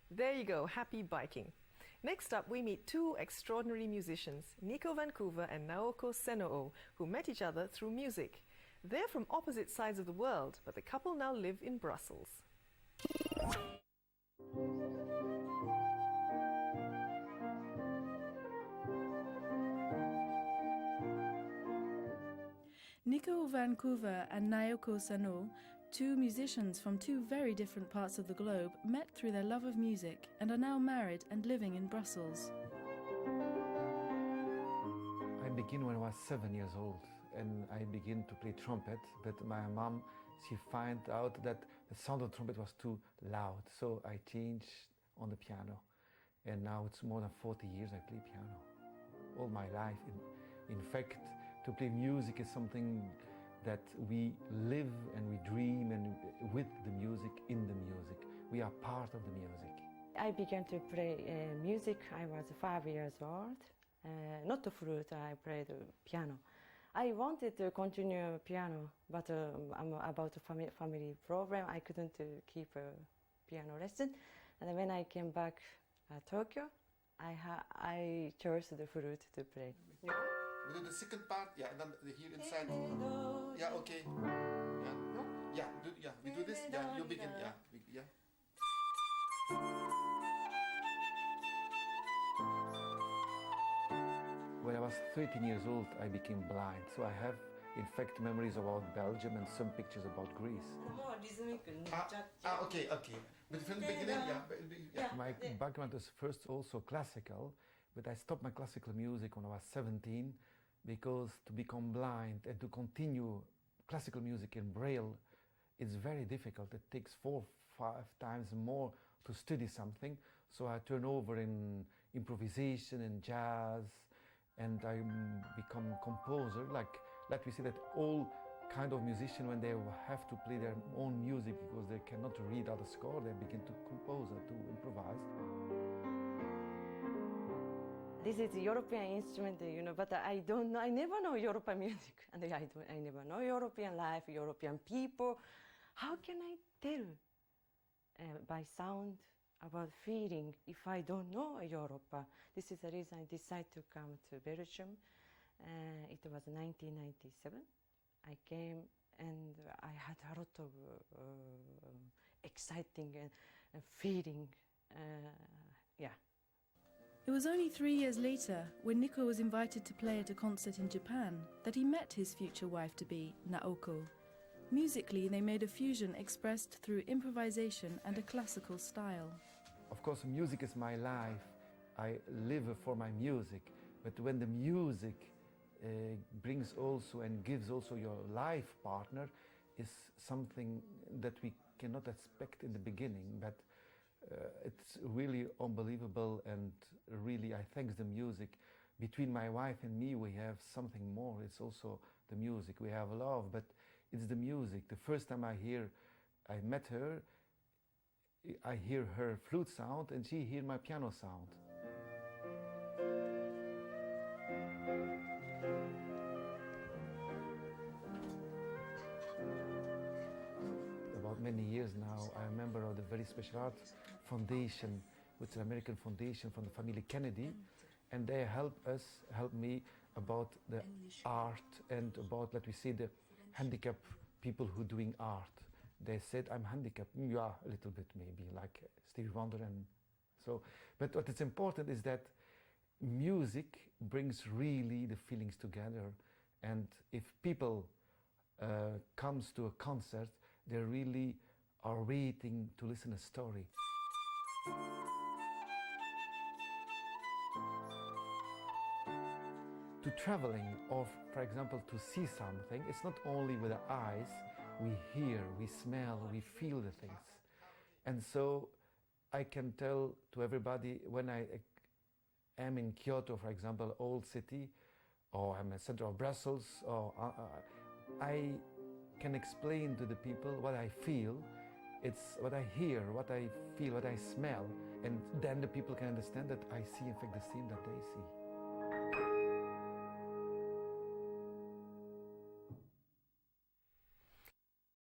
There you go, happy biking. Next up, we meet two extraordinary musicians, Nico Vancouver and Naoko Senoo, who met each other through music. They're from opposite sides of the world, but the couple now live in Brussels. Nico Vancouver and Naoko Senoo, two musicians from two very different parts of the globe, met through their love of music and are now married and living in Brussels. I began when I was 7 years old and I began to play trumpet, but my mom, she found out that the sound of the trumpet was too loud, so I changed on the piano. And now it's more than 40 years I play piano. All my life. In fact, to play music is something that we live and we dream and with the music, in the music. We are part of the music. I began to play music, I was 5 years old. Not the flute, I played piano. I wanted to continue piano, but about a family problem, I couldn't keep a piano lesson. And when I came back to Tokyo, I chose the flute to play. We do the second part, yeah, and then here inside. Yeah, okay. Yeah, we do this. Yeah, you begin. Yeah. When I was 13 years old, I became blind, so I have, in fact, memories about Belgium and some pictures about Greece. Okay. But from the beginning, yeah. My background is first also classical, but I stopped my classical music when I was 17 because to become blind and to continue classical music in Braille, it's very difficult. It takes 4 or 5 times more to study something. So I turn over in improvisation and jazz, and I become composer. Like, let me say that all kind of musician, when they have to play their own music because they cannot read other score, they begin to compose or to improvise. This is a European instrument, but I don't know. I never know European music, and I never know European life, European people. How can I tell by sound about feeling if I don't know Europe? This is the reason I decided to come to Belgium. It was 1997. I came and I had a lot of exciting and feeling. It was only 3 years later, when Nico was invited to play at a concert in Japan, that he met his future wife-to-be, Naoko. Musically, they made a fusion expressed through improvisation and a classical style. Of course, music is my life. I live for my music. But when the music brings also and gives also your life partner, is something that we cannot expect in the beginning. But it's really unbelievable, and really I thank the music. Between my wife and me we have something more. It's also the music. We have love, but it's the music. The first time I met her, I hear her flute sound and she hear my piano sound. About many years now, I am a member of the very special arts foundation, which is an American foundation from the family Kennedy, and they help me about the art and about, let me say, the handicapped people who doing art. They said, I'm handicapped. Yeah, a little bit maybe, like Stevie Wonder and so. But what is important is that music brings really the feelings together, and if people comes to a concert, they really are waiting to listen a story. To traveling, or for example to see something, it's not only with the eyes. We hear, we smell, we feel the things. And so I can tell to everybody, when I am in Kyoto, for example, old city, or I'm in the center of Brussels, or I can explain to the people what I feel. It's what I hear, what I feel, what I smell, and then the people can understand that I see in fact the same that they see.